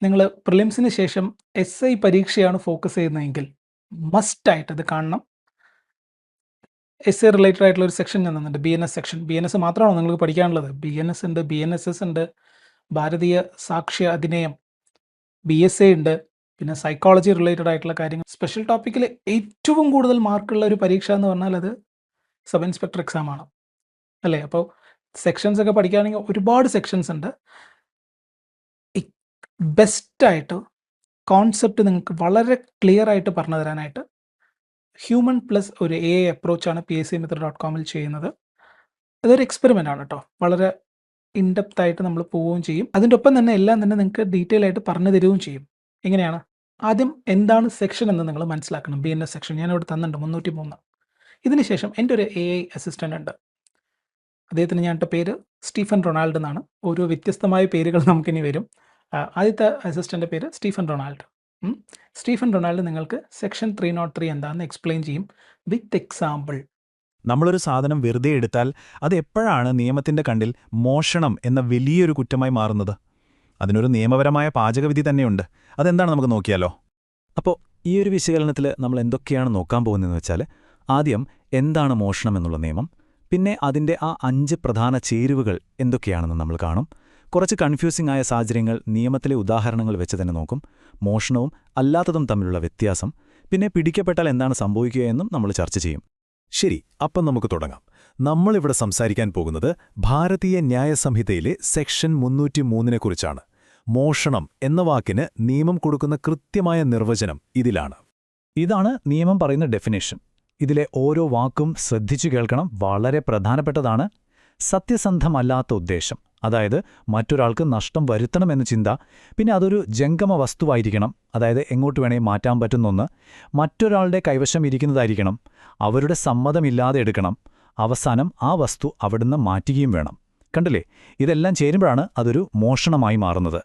നിങ്ങൾ പ്രിലിംസിന് ശേഷം SI പരീക്ഷയാണ് ഫോക്കസ് ചെയ്യുന്നതെങ്കിൽ മസ്റ്റായിട്ട് ഇത് കാണണം. SI റിലേറ്റഡ് ആയിട്ടുള്ള ഒരു സെക്ഷൻ ഞാൻ തന്നിട്ടുണ്ട്, BNS സെക്ഷൻ. BNS മാത്രമാണോ നിങ്ങൾക്ക് പഠിക്കാനുള്ളത്? BNS ഉണ്ട്, BNSS ഉണ്ട്, ഭാരതീയ സാക്ഷ്യ അധിനിയം, BSA ഉണ്ട്, പിന്നെ സൈക്കോളജി റിലേറ്റഡ് ആയിട്ടുള്ള കാര്യങ്ങൾ. സ്പെഷ്യൽ ടോപ്പിക്കിൽ ഏറ്റവും കൂടുതൽ മാർക്കുള്ള ഒരു പരീക്ഷ എന്ന് പറഞ്ഞാൽ അത് സബ് ഇൻസ്പെക്ടർ എക്സാം ആണ്, അല്ലേ? അപ്പോൾ സെക്ഷൻസ് ഒക്കെ പഠിക്കുകയാണെങ്കിൽ ഒരുപാട് സെക്ഷൻസ് ഉണ്ട്. ബെസ്റ്റായിട്ട് കോൺസെപ്റ്റ് നിങ്ങൾക്ക് വളരെ ക്ലിയർ ആയിട്ട് പറഞ്ഞു തരാനായിട്ട് ഹ്യൂമൻ പ്ലസ് ഒരു AI അപ്രോച്ചാണ് PSCMethod.com ചെയ്യുന്നത്. അതൊരു എക്സ്പെരിമെൻ്റ് ആണ് കേട്ടോ. വളരെ ഇൻഡെപ്ത് ആയിട്ട് നമ്മൾ പോവുകയും ചെയ്യും. അതിൻ്റെ ഒപ്പം തന്നെ എല്ലാം തന്നെ നിങ്ങൾക്ക് ഡീറ്റെയിൽ ആയിട്ട് പറഞ്ഞു തരികയും ചെയ്യും. എങ്ങനെയാണ്? ആദ്യം എന്താണ് സെക്ഷൻ എന്ന് നിങ്ങൾ മനസ്സിലാക്കണം. BNS സെക്ഷൻ ഞാനിവിടെ തന്നിട്ടുണ്ട് 303. ഇതിനുശേഷം എൻ്റെ ഒരു AI അസിസ്റ്റൻ്റ് ഉണ്ട്. അദ്ദേഹത്തിന് ഞാൻ ഇട്ട പേര് സ്റ്റീഫൻ റൊണാൾഡ് എന്നാണ്. ഓരോ വ്യത്യസ്തമായ പേരുകൾ നമുക്കിനി വരും. ആദ്യത്തെ അസിസ്റ്റൻ്റെ പേര് സ്റ്റീഫൻ റൊണാൾഡ്. സ്റ്റീഫൻ റൊണാൾഡ് നിങ്ങൾക്ക് സെക്ഷൻ 303 എന്താണെന്ന് എക്സ്പ്ലെയിൻ ചെയ്യും വിത്ത് എക്സാമ്പിൾ. നമ്മളൊരു സാധനം വെറുതെ എടുത്താൽ അത് എപ്പോഴാണ് നിയമത്തിന്റെ കണ്ണിൽ മോഷണം എന്ന വലിയൊരു കുറ്റമായി മാറുന്നത്? അതിനൊരു നിയമപരമായ പാചകവിധി തന്നെയുണ്ട്. അതെന്താണ് നമുക്ക് നോക്കിയാലോ? അപ്പോൾ ഈ ഒരു വിശകലനത്തിൽ നമ്മൾ എന്തൊക്കെയാണ് നോക്കാൻ പോകുന്നതെന്ന് വെച്ചാൽ, ആദ്യം എന്താണ് മോഷണം എന്നുള്ള നിയമം, പിന്നെ അതിൻ്റെ ആ 5 പ്രധാന ചേരുവകൾ എന്തൊക്കെയാണെന്ന് നമ്മൾ കാണും. കുറച്ച് കൺഫ്യൂസിംഗ് ആയ സാഹചര്യങ്ങൾ നിയമത്തിലെ ഉദാഹരണങ്ങൾ വെച്ച് തന്നെ നോക്കും. മോഷണവും അല്ലാത്തതും തമ്മിലുള്ള വ്യത്യാസം, പിന്നെ പിടിക്കപ്പെട്ടാൽ എന്താണ് സംഭവിക്കുകയെന്നും നമ്മൾ ചർച്ച ചെയ്യും. ശരി, അപ്പം നമുക്ക് തുടങ്ങാം. നമ്മളിവിടെ സംസാരിക്കാൻ പോകുന്നത് ഭാരതീയ ന്യായ സംഹിതയിലെ സെക്ഷൻ 303-നെക്കുറിച്ചാണ്. മോഷണം എന്ന വാക്കിന് നിയമം കൊടുക്കുന്ന കൃത്യമായ നിർവചനം ഇതിലാണ്. ഇതാണ് നിയമം പറയുന്ന ഡെഫിനേഷൻ. ഇതിലെ ഓരോ വാക്കും ശ്രദ്ധിച്ചു കേൾക്കണം, വളരെ പ്രധാനപ്പെട്ടതാണ്. സത്യസന്ധമല്ലാത്ത ഉദ്ദേശം, അതായത് മറ്റൊരാൾക്ക് നഷ്ടം വരുത്തണമെന്ന ചിന്ത, പിന്നെ അതൊരു ജംഗമ വസ്തുവായിരിക്കണം, അതായത് എങ്ങോട്ട് വേണേ മാറ്റാൻ പറ്റുന്നൊന്ന്, മറ്റൊരാളുടെ കൈവശം ഇരിക്കുന്നതായിരിക്കണം, അവരുടെ സമ്മതമില്ലാതെ എടുക്കണം, അവസാനം ആ വസ്തു അവിടുന്ന് മാറ്റുകയും വേണം. കണ്ടില്ലേ, ഇതെല്ലാം ചേരുമ്പോഴാണ് അതൊരു മോഷണമായി മാറുന്നത്.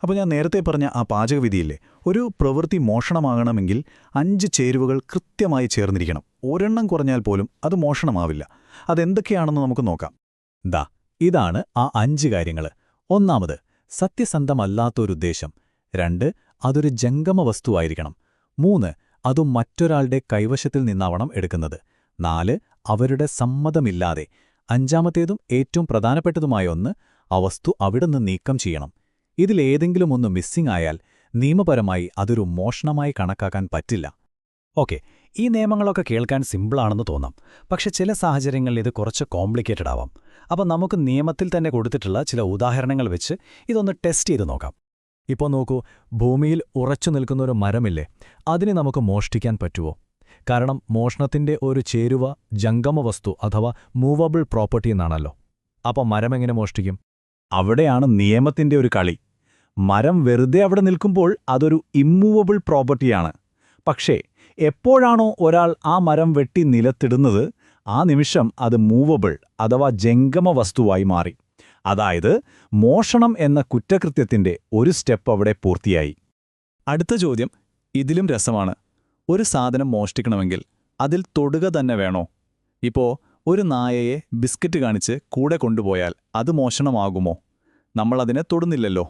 അപ്പോൾ ഞാൻ നേരത്തെ പറഞ്ഞ ആ പാചകവിധിയില്ലേ, ഒരു പ്രവൃത്തി മോഷണമാകണമെങ്കിൽ 5 ചേരുവകൾ കൃത്യമായി ചേർന്നിരിക്കണം. ഒരെണ്ണം കുറഞ്ഞാൽ പോലും അത് മോഷണമാവില്ല. അതെന്തൊക്കെയാണെന്ന് നമുക്ക് നോക്കാം. ഇതാണ് ആ 5 കാര്യങ്ങൾ. ഒന്നാമത്, സത്യസന്ധമല്ലാത്തൊരുദ്ദേശം. 2, അതൊരു ജംഗമ വസ്തുവായിരിക്കണം. 3, അതും മറ്റൊരാളുടെ കൈവശത്തിൽ നിന്നാവണം എടുക്കുന്നത്. 4, അവരുടെ സമ്മതമില്ലാതെ. 5-ാമത്തേതും ഏറ്റവും പ്രധാനപ്പെട്ടതുമായ ഒന്ന്, ആ വസ്തു അവിടുന്ന് നീക്കം ചെയ്യണം. ഇതിലേതെങ്കിലും ഒന്ന് മിസ്സിംഗ് ആയാൽ നിയമപരമായി അതൊരു മോഷണമായി കണക്കാക്കാൻ പറ്റില്ല. ഓക്കെ, ഈ നിയമങ്ങളൊക്കെ കേൾക്കാൻ സിമ്പിളാണെന്ന് തോന്നാം. പക്ഷെ ചില സാഹചര്യങ്ങളിൽ ഇത് കുറച്ച് കോംപ്ലിക്കേറ്റഡ് ആവാം. അപ്പോൾ നമുക്ക് നിയമത്തിൽ തന്നെ കൊടുത്തിട്ടുള്ള ചില ഉദാഹരണങ്ങൾ വെച്ച് ഇതൊന്ന് ടെസ്റ്റ് ചെയ്ത് നോക്കാം. ഇപ്പോൾ നോക്കൂ, ഭൂമിയിൽ ഉറച്ചു നിൽക്കുന്നൊരു മരമില്ലേ, അതിനെ നമുക്ക് മോഷ്ടിക്കാൻ പറ്റുമോ? കാരണം മോഷണത്തിന്റെ ഒരു ചേരുവ ജംഗമവസ്തു അഥവാ മൂവബിൾ പ്രോപ്പർട്ടി എന്നാണല്ലോ. അപ്പോൾ മരമെങ്ങനെ മോഷ്ടിക്കും? അവിടെയാണ് നിയമത്തിന്റെ ഒരു കളി. മരം വെറുതെ അവിടെ നിൽക്കുമ്പോൾ അതൊരു ഇമ്മൂവബിൾ പ്രോപ്പർട്ടിയാണ്. പക്ഷേ എപ്പോഴാണോ ഒരാൾ ആ മരം വെട്ടി നിലത്തിടുന്നത്, ആ നിമിഷം അത് മൂവബിൾ അഥവാ ജംഗമ വസ്തുവായി മാറി. അതായത് മോഷണം എന്ന കുറ്റകൃത്യത്തിന്റെ ഒരു സ്റ്റെപ്പ് അവിടെ പൂർത്തിയായി. അടുത്ത ചോദ്യം ഇതിലും രസമാണ്. ഒരു സാധനം മോഷ്ടിക്കണമെങ്കിൽ അതിൽ തൊടുക തന്നെ വേണോ? ഇപ്പോൾ ഒരു നായയെ ബിസ്ക്കറ്റ് കാണിച്ച് കൂടെ കൊണ്ടുപോയാൽ അത് മോഷണമാകുമോ? നമ്മളതിനെ തൊടുന്നില്ലല്ലോ.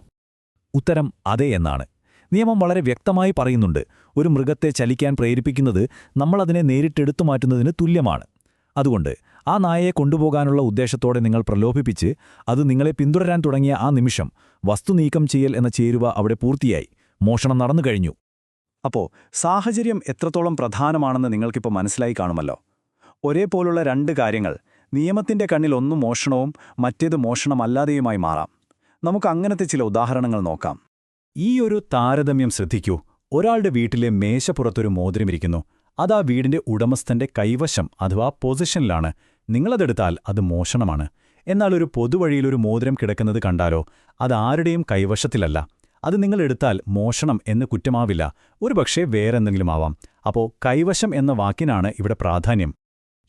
ഉത്തരം അതെ എന്നാണ്. നിയമം വളരെ വ്യക്തമായി പറയുന്നുണ്ട്, ഒരു മൃഗത്തെ ചലിക്കാൻ പ്രേരിപ്പിക്കുന്നത് നമ്മളതിനെ നേരിട്ടെടുത്തു മാറ്റുന്നതിന് തുല്യമാണ്. അതുകൊണ്ട് ആ നായയെ കൊണ്ടുപോകാനുള്ള ഉദ്ദേശത്തോടെ നിങ്ങൾ പ്രലോഭിപ്പിച്ച് അത് നിങ്ങളെ പിന്തുടരാൻ തുടങ്ങിയ ആ നിമിഷം വസ്തു നീക്കം ചെയ്യൽ എന്ന ചേരുവ അവിടെ പൂർത്തിയായി. മോഷണം നടന്നു കഴിഞ്ഞു. അപ്പോൾ സാഹചര്യം എത്രത്തോളം പ്രധാനമാണെന്ന് നിങ്ങൾക്കിപ്പോൾ മനസ്സിലായി കാണുമല്ലോ. ഒരേപോലുള്ള 2 കാര്യങ്ങൾ നിയമത്തിന്റെ കണ്ണിൽ ഒന്ന് മോഷണവും മറ്റേത് മോഷണമല്ലാതെയുമായി മാറാം. നമുക്ക് അങ്ങനത്തെ ചില ഉദാഹരണങ്ങൾ നോക്കാം. ഈ ഒരു താരതമ്യം ശ്രദ്ധിക്കൂ. ഒരാളുടെ വീട്ടിലെ മേശപ്പുറത്തൊരു മോതിരമിരിക്കുന്നു. അതാ വീടിന്റെ ഉടമസ്ഥന്റെ കൈവശം അഥവാ പൊസിഷനിലാണ്. നിങ്ങളതെടുത്താൽ അത് മോഷണമാണ്. എന്നാൽ ഒരു പൊതുവഴിയിലൊരു മോതിരം കിടക്കുന്നത് കണ്ടാലോ, അതാരുടെയും കൈവശത്തിലല്ല. അത് നിങ്ങളെടുത്താൽ മോഷണം എന്ന് കുറ്റമാവില്ല, ഒരുപക്ഷെ വേറെന്തെങ്കിലും ആവാം. അപ്പോൾ കൈവശം എന്ന വാക്കിനാണ് ഇവിടെ പ്രാധാന്യം.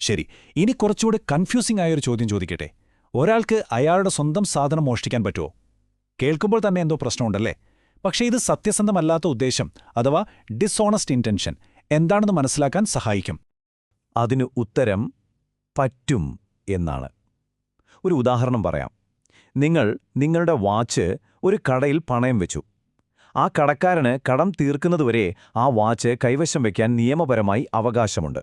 ശരി, ഇനി കുറച്ചുകൂടെ കൺഫ്യൂസിംഗ് ആയൊരു ചോദ്യം ചോദിക്കട്ടെ. ഒരാൾക്ക് അയാളുടെ സ്വന്തം സാധനം മോഷ്ടിക്കാൻ പറ്റുമോ? കേൾക്കുമ്പോൾ തന്നെ എന്തോ പ്രശ്നമുണ്ടല്ലേ? പക്ഷേ ഇത് സത്യസന്ധമല്ലാത്ത ഉദ്ദേശം അഥവാ ഡിസോണസ്റ്റ് ഇന്റൻഷൻ എന്താണെന്ന് മനസ്സിലാക്കാൻ സഹായിക്കും. അതിന് ഉത്തരം പറ്റും എന്നാണ്. ഒരു ഉദാഹരണം പറയാം. നിങ്ങൾ നിങ്ങളുടെ വാച്ച് ഒരു കടയിൽ പണയം വെച്ചു. ആ കടക്കാരന് കടം തീർക്കുന്നതുവരെ ആ വാച്ച് കൈവശം വയ്ക്കാൻ നിയമപരമായി അവകാശമുണ്ട്.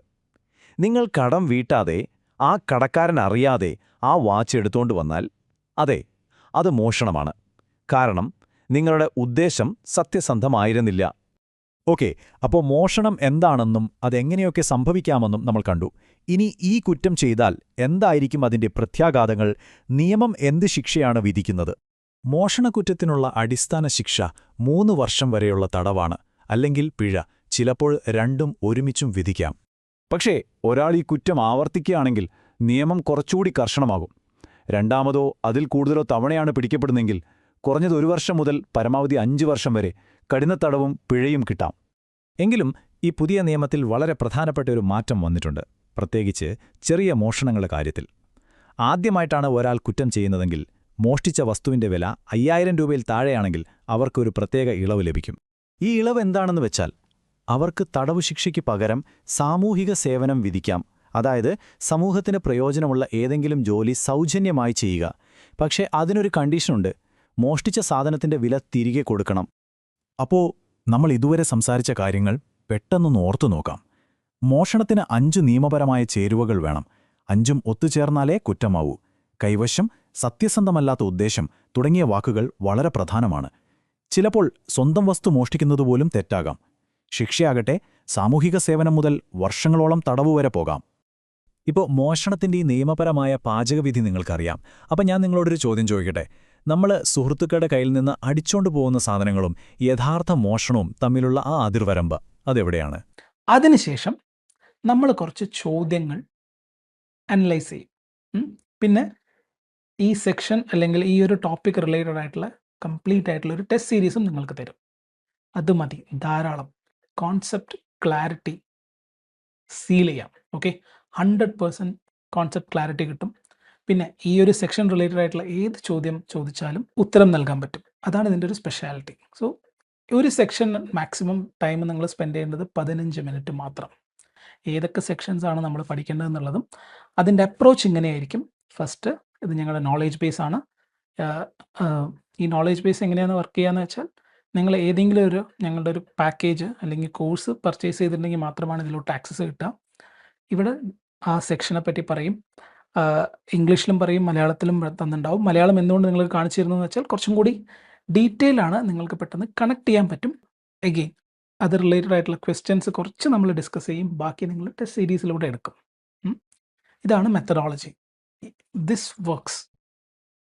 നിങ്ങൾ കടം വീട്ടാതെ ആ കടക്കാരൻ അറിയാതെ ആ വാച്ച് എടുത്തോണ്ട് വന്നാൽ അതെ, അത് മോഷണമാണ്. കാരണം നിങ്ങളുടെ ഉദ്ദേശം സത്യസന്ധമായിരുന്നില്ല. ഓക്കെ, അപ്പോൾ മോഷണം എന്താണെന്നും അതെങ്ങനെയൊക്കെ സംഭവിക്കാമെന്നും നമ്മൾ കണ്ടു. ഇനി ഈ കുറ്റം ചെയ്താൽ എന്തായിരിക്കും അതിന്റെ പ്രത്യാഘാതങ്ങൾ? നിയമം എന്ത് ശിക്ഷയാണ് വിധിക്കുന്നത്? മോഷണക്കുറ്റത്തിനുള്ള അടിസ്ഥാന ശിക്ഷ 3 വർഷം വരെയുള്ള തടവാണ്, അല്ലെങ്കിൽ പിഴ. ചിലപ്പോൾ രണ്ടും ഒരുമിച്ചും വിധിക്കാം. പക്ഷേ ഒരാൾ ഈ കുറ്റം ആവർത്തിക്കുകയാണെങ്കിൽ നിയമം കുറച്ചുകൂടി കർശനമാകും. രണ്ടാമതോ അതിൽ കൂടുതലോ തവണയാണ് പിടിക്കപ്പെടുന്നെങ്കിൽ കുറഞ്ഞത് 1 വർഷം മുതൽ പരമാവധി 5 വർഷം വരെ കഠിന തടവും പിഴയും കിട്ടാം. എങ്കിലും ഈ പുതിയ നിയമത്തിൽ വളരെ പ്രധാനപ്പെട്ട ഒരു മാറ്റം വന്നിട്ടുണ്ട്, പ്രത്യേകിച്ച് ചെറിയ മോഷണങ്ങളുടെ കാര്യത്തിൽ. ആദ്യമായിട്ടാണ് ഒരാൾ കുറ്റം ചെയ്യുന്നതെങ്കിൽ മോഷ്ടിച്ച വസ്തുവിന്റെ വില 5000 രൂപയിൽ താഴെയാണെങ്കിൽ അവർക്കൊരു പ്രത്യേക ഇളവ് ലഭിക്കും. ഈ ഇളവ് എന്താണെന്ന് വെച്ചാൽ അവർക്ക് തടവ് ശിക്ഷയ്ക്ക് പകരം സാമൂഹിക സേവനം വിധിക്കാം. അതായത് സമൂഹത്തിന് പ്രയോജനമുള്ള ഏതെങ്കിലും ജോലി സൗജന്യമായി ചെയ്യുക. പക്ഷേ അതിനൊരു കണ്ടീഷനുണ്ട്: മോഷ്ടിച്ച സാധനത്തിന്റെ വില തിരികെ കൊടുക്കണം. അപ്പോൾ നമ്മൾ ഇതുവരെ സംസാരിച്ച കാര്യങ്ങൾ പെട്ടെന്നൊന്ന് ഓർത്തു നോക്കാം. മോഷണത്തിന് 5 നിയമപരമായ ചേരുവകൾ വേണം. 5ഉം ഒത്തുചേർന്നാലേ കുറ്റമാവൂ. കൈവശം, സത്യസന്ധമല്ലാത്ത ഉദ്ദേശം തുടങ്ങിയ വാക്കുകൾ വളരെ പ്രധാനമാണ്. ചിലപ്പോൾ സ്വന്തം വസ്തു മോഷ്ടിക്കുന്നതുപോലും തെറ്റാകാം. ശിക്ഷയാകട്ടെ സാമൂഹിക സേവനം മുതൽ വർഷങ്ങളോളം തടവ് വരെ പോകാം. ഇപ്പോൾ മോഷണത്തിന്റെ ഈ നിയമപരമായ പാചകവിധി നിങ്ങൾക്കറിയാം. അപ്പം ഞാൻ നിങ്ങളോടൊരു ചോദ്യം ചോദിക്കട്ടെ. നമ്മൾ സുഹൃത്തുക്കളുടെ കയ്യിൽ നിന്ന് അടിച്ചോണ്ടു പോകുന്ന സാധനങ്ങളും യഥാർത്ഥ മോഷണവും തമ്മിലുള്ള ആ അതിർവരമ്പ് അതെവിടെയാണ്? അതിനുശേഷം നമ്മൾ കുറച്ച് ചോദ്യങ്ങൾ അനലൈസ് ചെയ്യും. പിന്നെ ഈ സെക്ഷൻ അല്ലെങ്കിൽ ഈ ഒരു ടോപ്പിക് റിലേറ്റഡ് ആയിട്ടുള്ള കംപ്ലീറ്റ് ആയിട്ടുള്ള ഒരു ടെസ്റ്റ് സീരീസും നിങ്ങൾക്ക് തരും. അത് മതി, ധാരാളം. കോൺസെപ്റ്റ് ക്ലാരിറ്റി സീൽ ചെയ്യാം. ഓക്കെ, 100% കോൺസെപ്റ്റ് ക്ലാരിറ്റി കിട്ടും. പിന്നെ ഈ ഒരു സെക്ഷൻ റിലേറ്റഡ് ആയിട്ടുള്ള ഏത് ചോദ്യം ചോദിച്ചാലും ഉത്തരം നൽകാൻ പറ്റും. അതാണ് ഇതിൻ്റെ ഒരു സ്പെഷ്യാലിറ്റി. സോ ഒരു സെക്ഷൻ മാക്സിമം ടൈം നിങ്ങൾ സ്പെൻഡ് ചെയ്യേണ്ടത് 15 മിനിറ്റ് മാത്രം. ഏതൊക്കെ സെക്ഷൻസ് ആണ് നമ്മൾ പഠിക്കേണ്ടതെന്നുള്ളതും അതിൻ്റെ അപ്രോച്ച് ഇങ്ങനെയായിരിക്കും. ഫസ്റ്റ്, ഇത് ഞങ്ങളുടെ നോളേജ് ബേസ് ആണ്. ഈ നോളേജ് ബേസ് എങ്ങനെയാണ് വർക്ക് ചെയ്യുകയെന്ന് വെച്ചാൽ, നിങ്ങൾ ഏതെങ്കിലും ഒരു ഞങ്ങളുടെ ഒരു പാക്കേജ് അല്ലെങ്കിൽ കോഴ്സ് പർച്ചേസ് ചെയ്തിട്ടുണ്ടെങ്കിൽ മാത്രമാണ് ഇതിലോട്ട് ആക്സസ് കിട്ടുക. ഇവിടെ ആ സെക്ഷനെ പറ്റി പറയും, ഇംഗ്ലീഷിലും പറയും, മലയാളത്തിലും തന്നിട്ടുണ്ടാവും. മലയാളം എന്തുകൊണ്ട് നിങ്ങൾക്ക് കാണിച്ചു തരുന്നതെന്ന് വെച്ചാൽ കുറച്ചും കൂടി ഡീറ്റെയിൽ ആണ്, നിങ്ങൾക്ക് പെട്ടെന്ന് കണക്ട് ചെയ്യാൻ പറ്റും. എഗെയിൻ അത് റിലേറ്റഡ് ആയിട്ടുള്ള ക്വസ്റ്റ്യൻസ് കുറച്ച് നമ്മൾ ഡിസ്കസ് ചെയ്യും, ബാക്കി നിങ്ങൾ ടെസ്റ്റ് സീരീസിലൂടെ എടുക്കും. ഇതാണ് മെത്തഡോളജി. This works.